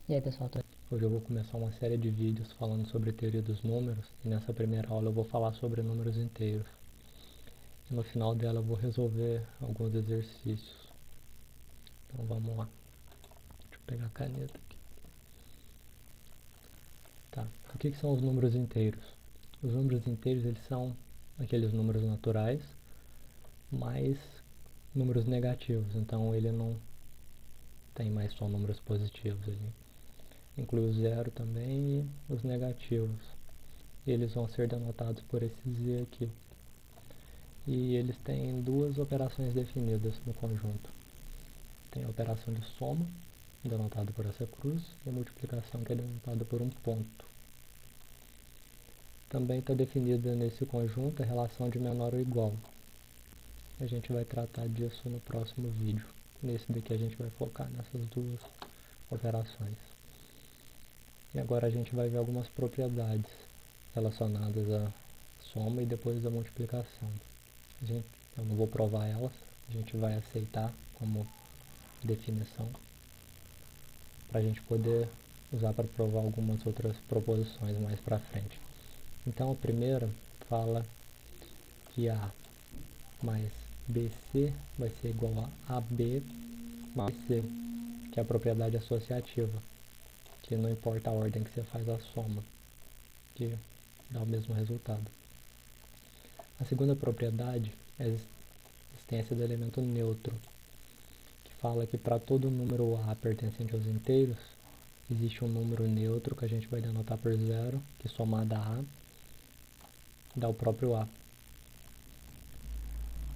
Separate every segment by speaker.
Speaker 1: E aí pessoal,
Speaker 2: Hoje eu vou começar uma série de vídeos falando sobre teoria dos números e nessa primeira aula eu vou falar sobre números inteiros. E no final dela eu vou resolver alguns exercícios. Então vamos lá. Deixa eu pegar a caneta aqui. Tá. O que são os números inteiros? Os números inteiros eles são aqueles números naturais mais números negativos. Então ele não tem mais só números positivos ali. Inclui o zero também e os negativos. Eles vão ser denotados por esse Z aqui. E eles têm duas operações definidas no conjunto. Tem a operação de soma, denotada por essa cruz, e a multiplicação, que é denotada por um ponto. Também está definida nesse conjunto a relação de menor ou igual. A gente vai tratar disso no próximo vídeo. Nesse daqui a gente vai focar nessas duas operações. E agora a gente vai ver algumas propriedades relacionadas à soma e depois à multiplicação. Eu não vou provar elas, a gente vai aceitar como definição para a gente poder usar para provar algumas outras proposições mais para frente. Então a primeira fala que A mais BC vai ser igual a AB mais C, que é a propriedade associativa, que não importa a ordem que você faz a soma, que dá o mesmo resultado. A segunda propriedade é a existência do elemento neutro, que fala que para todo número A pertencente aos inteiros, existe um número neutro que a gente vai denotar por zero, que somado a A dá o próprio A.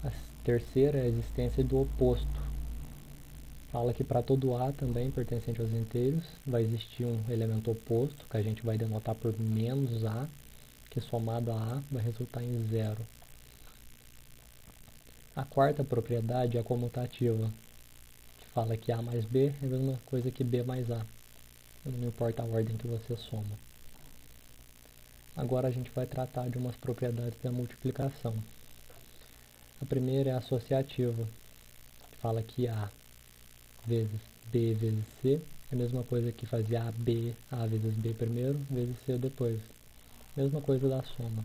Speaker 2: A terceira é a existência do oposto. Fala que para todo A também pertencente aos inteiros, vai existir um elemento oposto, que a gente vai denotar por menos A, que somado a A vai resultar em zero. A quarta propriedade é a comutativa, que fala que A mais B é a mesma coisa que B mais A. Não importa a ordem que você soma. Agora a gente vai tratar de umas propriedades da multiplicação. A primeira é a associativa, que fala que A vezes B vezes C é a mesma coisa que fazer A vezes B primeiro, vezes C depois. Mesma coisa da soma.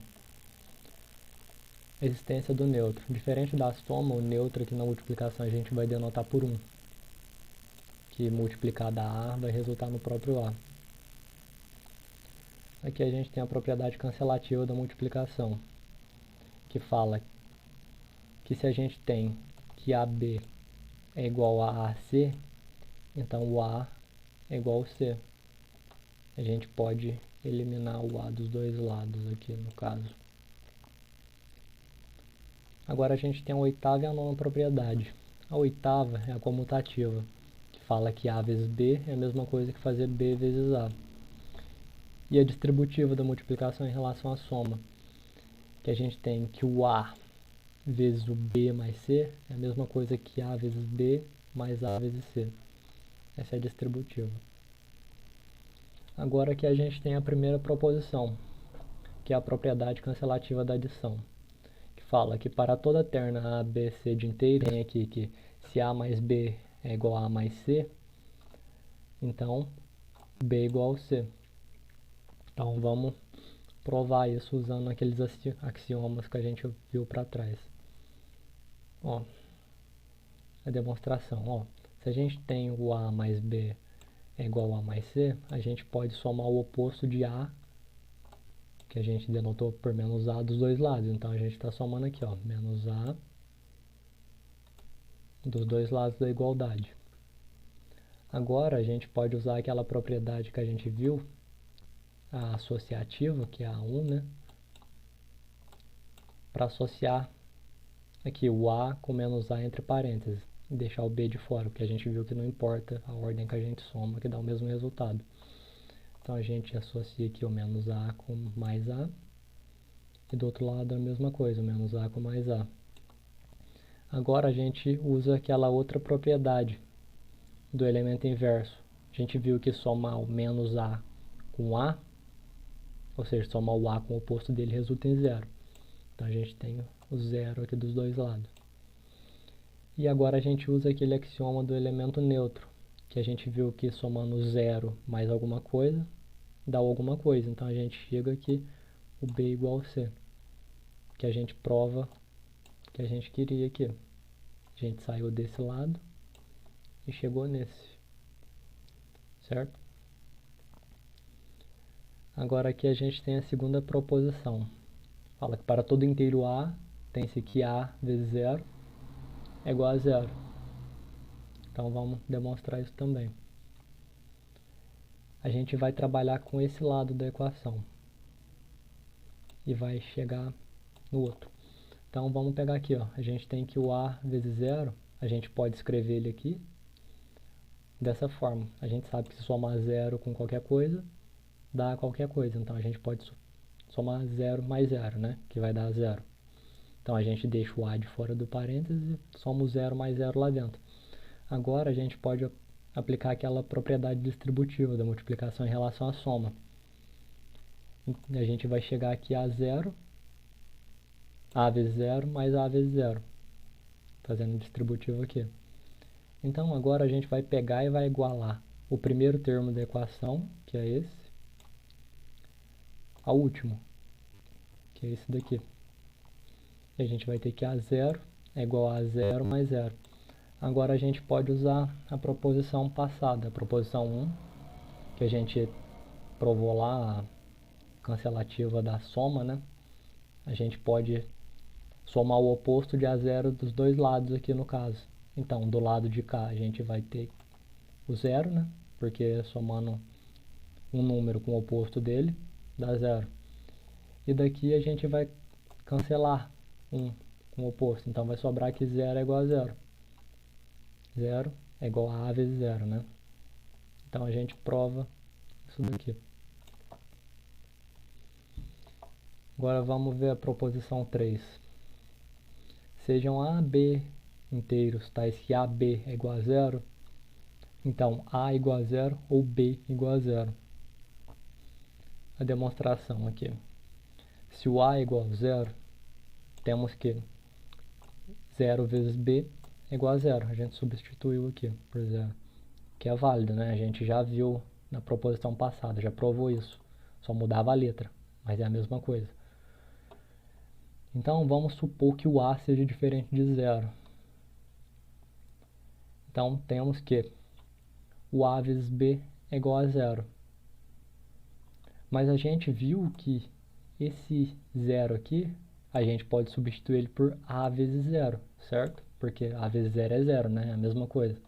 Speaker 2: Existência do neutro. Diferente da soma, o neutro aqui na multiplicação a gente vai denotar por 1. Que multiplicado a A vai resultar no próprio A. Aqui a gente tem a propriedade cancelativa da multiplicação, que fala que se a gente tem que AB é igual a AC, então o A é igual ao C. A gente pode eliminar o A dos dois lados aqui no caso. Agora a gente tem a oitava e a nona propriedade. A oitava é a comutativa, que fala que A vezes B é a mesma coisa que fazer B vezes A. E a distributiva da multiplicação em relação à soma, que a gente tem que o A vezes o B mais C é a mesma coisa que A vezes B mais A vezes C. Essa é a distributiva. Agora aqui a gente tem a primeira proposição, que é a propriedade cancelativa da adição, que fala que para toda terna A, B, C de inteiro, tem aqui que se A mais B é igual a A mais C, então B é igual ao C. Então vamos provar isso usando aqueles axiomas que a gente viu para trás. Ó, a demonstração. Ó, se a gente tem o A mais B é igual a mais C, a gente pode somar o oposto de A, que a gente denotou por menos A, dos dois lados. Então a gente está somando aqui, ó, menos A dos dois lados da igualdade. Agora a gente pode usar aquela propriedade que a gente viu, a associativa, que é a 1, né? Para associar aqui o A com menos A entre parênteses e deixar o B de fora, porque a gente viu que não importa a ordem que a gente soma, que dá o mesmo resultado. Então a gente associa aqui o menos A com mais A, e do outro lado a mesma coisa, menos A com mais A. Agora a gente usa aquela outra propriedade do elemento inverso. A gente viu que somar o menos A com A, ou seja, somar o A com o oposto dele resulta em zero. Então a gente tem o zero aqui dos dois lados. E agora a gente usa aquele axioma do elemento neutro, que a gente viu que somando 0 mais alguma coisa, dá alguma coisa. Então a gente chega aqui, o B igual a C, que a gente prova que a gente queria aqui. A gente saiu desse lado e chegou nesse, certo? Agora aqui a gente tem a segunda proposição. Fala que para todo inteiro A, tem-se que A vezes 0 é igual a 0. Então vamos demonstrar isso também. A gente vai trabalhar com esse lado da equação e vai chegar no outro. Então vamos pegar aqui, ó. A gente tem que o A vezes 0, a gente pode escrever ele aqui dessa forma. A gente sabe que se somar 0 com qualquer coisa, dá qualquer coisa. Então a gente pode somar 0 mais 0, né? Que vai dar 0. Então a gente deixa o A de fora do parênteses e soma o 0 mais 0 lá dentro. Agora a gente pode aplicar aquela propriedade distributiva da multiplicação em relação à soma. A gente vai chegar aqui a 0, A vezes 0 mais A vezes 0. Fazendo distributivo aqui. Então agora a gente vai pegar e vai igualar o primeiro termo da equação, que é esse, ao último, que é esse daqui. E a gente vai ter que A0 é igual a 0 mais 0. Agora a gente pode usar a proposição passada, a proposição 1, que a gente provou lá, a cancelativa da soma, né? A gente pode somar o oposto de A0 dos dois lados aqui no caso. Então, do lado de cá a gente vai ter o 0, né? Porque somando um número com o oposto dele, dá 0. E daqui a gente vai cancelar um com o oposto. Então vai sobrar que 0 é igual a 0. 0 é igual a vezes 0, né? Então a gente prova isso daqui. Agora vamos ver a proposição 3. Sejam A, B inteiros tais que AB é igual a 0. Então A igual a 0 ou B igual a 0. A demonstração aqui. Se o A é igual a 0, temos que 0 vezes B é igual a 0. A gente substituiu aqui por 0. Que é válido, né? A gente já viu na proposição passada, já provou isso. Só mudava a letra, mas é a mesma coisa. Então vamos supor que o A seja diferente de 0. Então temos que o A vezes B é igual a 0. Mas a gente viu que esse 0 aqui, a gente pode substituir ele por A vezes 0, certo? Porque A vezes 0 é 0, né? É a mesma coisa.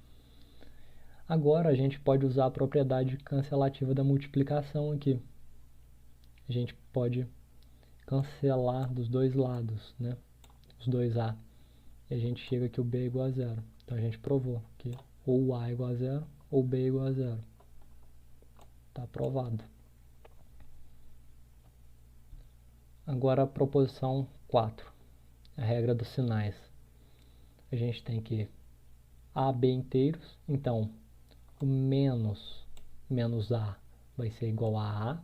Speaker 2: Agora a gente pode usar a propriedade cancelativa da multiplicação aqui. A gente pode cancelar dos dois lados, né? Os dois A. E a gente chega que o B é igual a 0. Então a gente provou que ou o A é igual a 0 ou o B é igual a 0. Está provado. Agora a proposição 4. A regra dos sinais. A gente tem que A, B inteiros. Então, o menos A vai ser igual a A.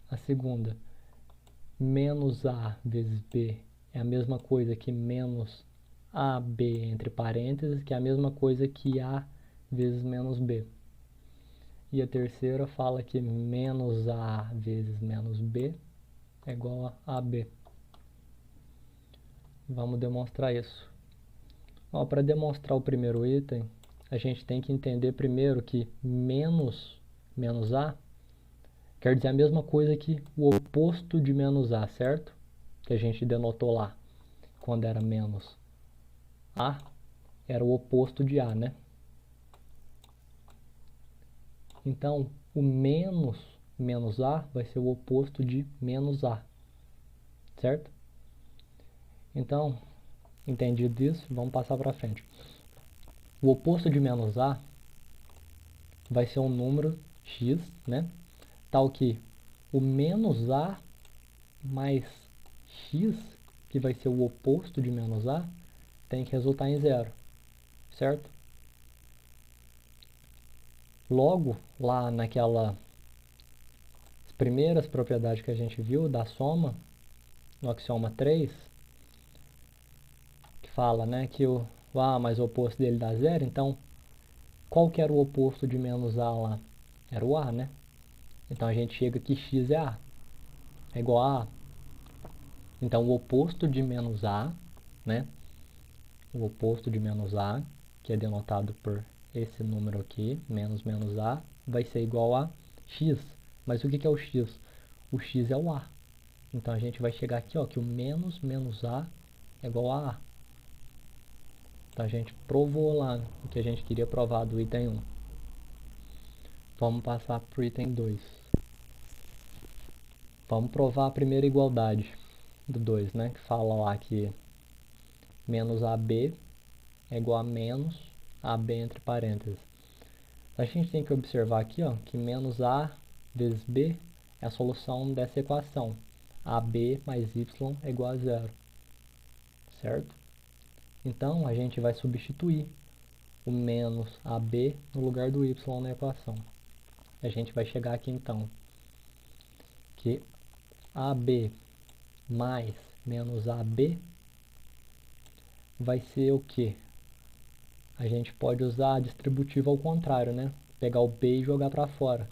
Speaker 2: A segunda, menos A vezes B é a mesma coisa que menos AB entre parênteses, que é a mesma coisa que A vezes menos B. E a terceira fala que menos A vezes menos B é igual a AB. Vamos demonstrar isso. Para demonstrar o primeiro item, a gente tem que entender primeiro que menos A quer dizer a mesma coisa que o oposto de menos A, certo? Que a gente denotou lá, quando era menos A, era o oposto de A, né? Então, o menos A vai ser o oposto de menos A, certo? Então, entendido isso, vamos passar para frente. O oposto de menos A vai ser um número x, né? Tal que o menos A mais x, que vai ser o oposto de menos A, tem que resultar em 0, certo? Logo, lá naquelas primeiras propriedades que a gente viu da soma, no axioma 3, que fala, né, que o A mais o oposto dele dá 0, então Qual que era o oposto de menos A lá? Era o A, né? Então a gente chega que x é A. É igual a A. Então o oposto de menos A, né? O oposto de menos A, que é denotado por esse número aqui, menos menos A, vai ser igual a x. Mas o que é o x? O x é o A. Então a gente vai chegar aqui, ó, que o menos menos A é igual a A. Então a gente provou lá o que a gente queria provar do item 1. Vamos passar para o item 2. Vamos provar a primeira igualdade do 2, né? Que fala lá que menos AB é igual a menos AB entre parênteses. A gente tem que observar aqui, ó, que menos A vezes B é a solução dessa equação. AB mais Y é igual a zero. Certo? Então, a gente vai substituir o menos AB no lugar do Y na equação. A gente vai chegar aqui, então, que AB mais menos AB vai ser o quê? A gente pode usar a distributiva ao contrário, né? Pegar o B e jogar para fora.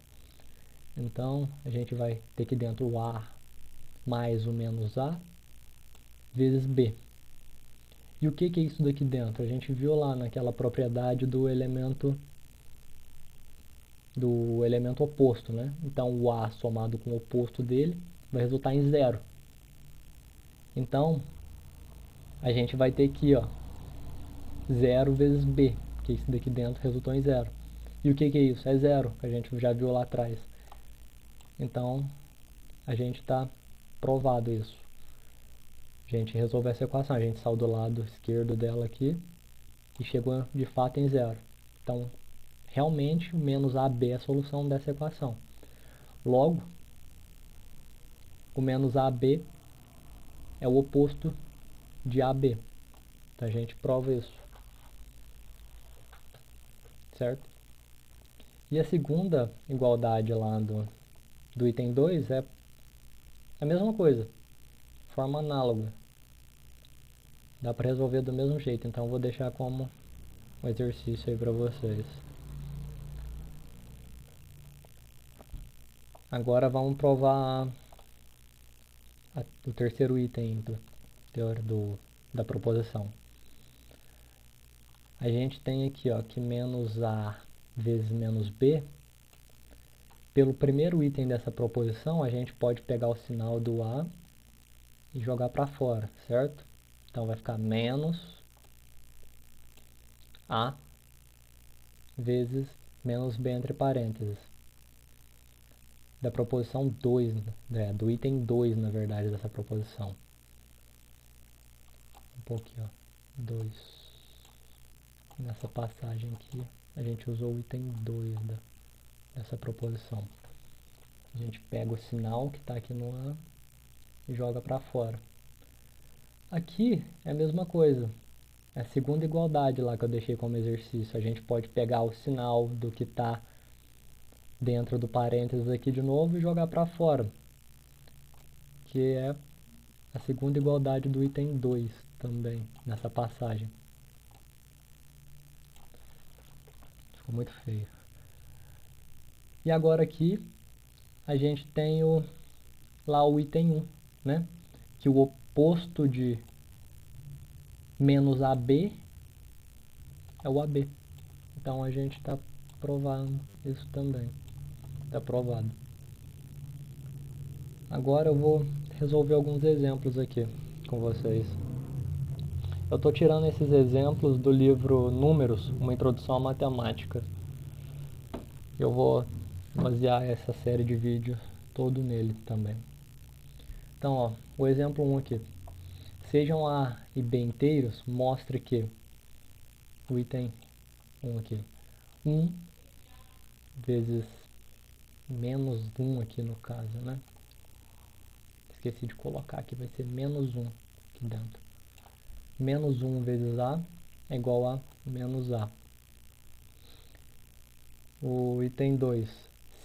Speaker 2: Então, a gente vai ter aqui dentro o A mais o menos A vezes B. E o que é isso daqui dentro? A gente viu lá naquela propriedade do elemento oposto, né? Então, o A somado com o oposto dele vai resultar em zero. Então, a gente vai ter aqui, ó, 0 vezes B, que isso daqui dentro resultou em zero. E o que é isso? É zero, que a gente já viu lá atrás. Então, a gente está provado isso. A gente resolveu essa equação, a gente saiu do lado esquerdo dela aqui e chegou de fato em zero. Então, realmente, o menos AB é a solução dessa equação. Logo, o menos AB é o oposto de AB. Então, a gente prova isso. Certo? E a segunda igualdade lá do item 2 é a mesma coisa, forma análoga. Dá para resolver do mesmo jeito, então eu vou deixar como um exercício aí para vocês. Agora vamos provar o terceiro item da proposição. A gente tem aqui, ó, que menos A vezes menos B. Pelo primeiro item dessa proposição, a gente pode pegar o sinal do A e jogar para fora, certo? Então vai ficar menos A vezes menos B entre parênteses. Da proposição 2, né? Do item 2, na verdade, dessa proposição. Um pouquinho, ó. 2. Nessa passagem aqui, a gente usou o item 2 dessa proposição. A gente pega o sinal que está aqui no A e joga para fora. Aqui é a mesma coisa. É a segunda igualdade lá que eu deixei como exercício. A gente pode pegar o sinal do que está dentro do parênteses aqui de novo e jogar para fora. Que é a segunda igualdade do item 2 também, nessa passagem. Ficou muito feio. E agora aqui, a gente tem lá o item 1, né? Que o oposto de menos AB é o AB. Então a gente está provando isso também. Está provado. Agora eu vou resolver alguns exemplos aqui com vocês. Eu estou tirando esses exemplos do livro Números, uma introdução à matemática. Eu vou basear essa série de vídeos todo nele também. Então, ó, o exemplo 1 aqui. Sejam A e B inteiros, mostra que o item 1 aqui. 1 vezes menos 1 aqui no caso, né? Esqueci de colocar aqui, vai ser menos 1 aqui dentro. Menos 1 vezes A é igual a menos A. O item 2,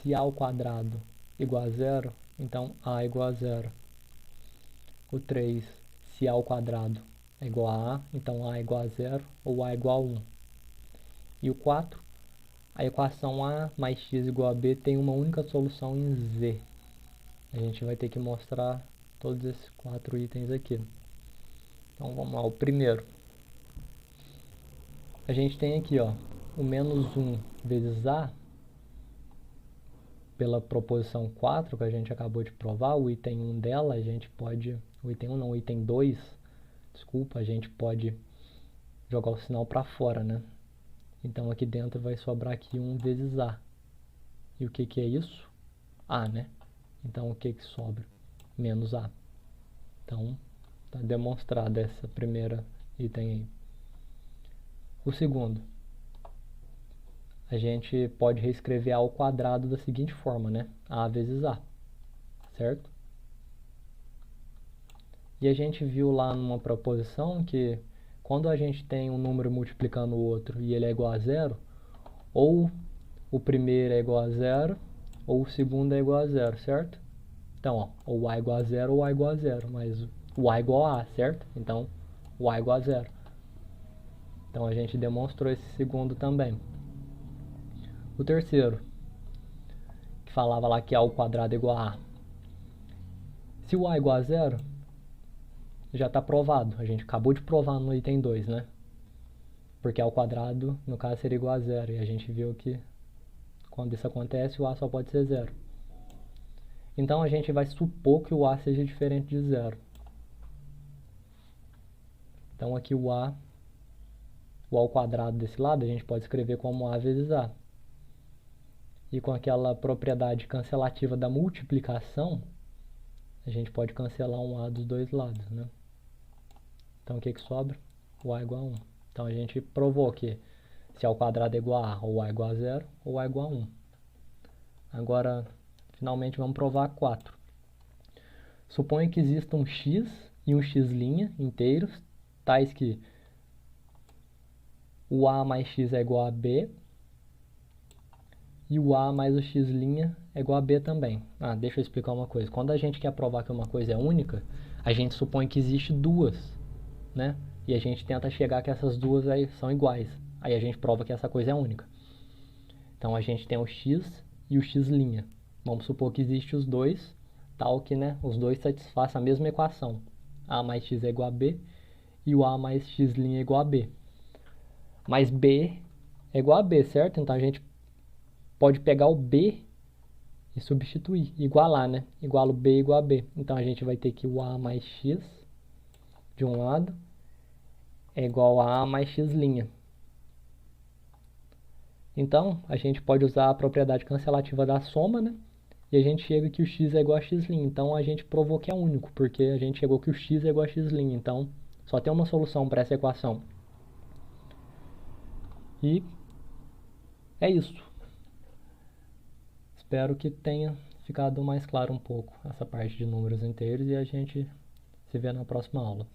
Speaker 2: se A ao quadrado igual a zero, então A igual a zero. O 3, se A ao quadrado é igual a A, então A igual a zero ou A igual a 1. E o 4, A equação A mais x igual a b tem uma única solução em z. A gente vai ter que mostrar todos esses 4 itens aqui. Então vamos lá, o primeiro. A gente tem aqui, ó, o menos 1 vezes a, pela proposição 4 que a gente acabou de provar, o item 1 dela, a gente pode, o item 1 não, o item 2, desculpa, a gente pode jogar o sinal para fora, né? Então aqui dentro vai sobrar aqui 1 vezes a. E o que que é isso? A, né? Então o que que sobra? Menos a. Então está demonstrada essa primeira item aí. O segundo, a gente pode reescrever a ao quadrado da seguinte forma, né? A vezes a, certo? E a gente viu lá numa proposição que quando a gente tem um número multiplicando o outro e ele é igual a zero, ou o primeiro é igual a zero, ou o segundo é igual a zero, certo? Então, ó, ou a igual a zero ou a igual a zero, mas o a igual a, certo? Então, o a igual a zero. Então, a gente demonstrou esse segundo também. O terceiro, que falava lá que a ao quadrado é igual a. Se o a é igual a zero, já está provado. A gente acabou de provar no item 2, né? Porque a ao quadrado, no caso, seria igual a zero. E a gente viu que quando isso acontece, o a só pode ser zero. Então, a gente vai supor que o a seja diferente de zero. Então, aqui o a ao quadrado desse lado, a gente pode escrever como a vezes a. E com aquela propriedade cancelativa da multiplicação, a gente pode cancelar um a dos dois lados, né? Então, o que que sobra? O a igual a 1. Então, a gente provou que se a ao quadrado é igual a, ou a é igual a 0, ou a é igual a 1. Agora, finalmente, vamos provar 4. Suponha que exista um x e um x' inteiros, tais que o a mais x é igual a b, e o a mais o x' é igual a b também. Ah, deixa eu explicar uma coisa. Quando a gente quer provar que uma coisa é única, a gente supõe que existe duas, né? E a gente tenta chegar que essas duas aí são iguais. Aí a gente prova que essa coisa é única. Então a gente tem o x e o x'. Vamos supor que existe os dois, tal que, né, os dois satisfaçam a mesma equação. A mais x é igual a b e o a mais x' é igual a b. Mas b é igual a b, certo? Então a gente pode pegar o b e substituir, igualar, né? Igualo b igual a b. Então a gente vai ter que o a mais x de um lado é igual a mais x'. Então a gente pode usar a propriedade cancelativa da soma, né? E a gente chega que o x é igual a x'. Então a gente provou que é único, porque a gente chegou que o x é igual a x'. Então só tem uma solução para essa equação. E é isso. Espero que tenha ficado mais claro um pouco essa parte de números inteiros e a gente se vê na próxima aula.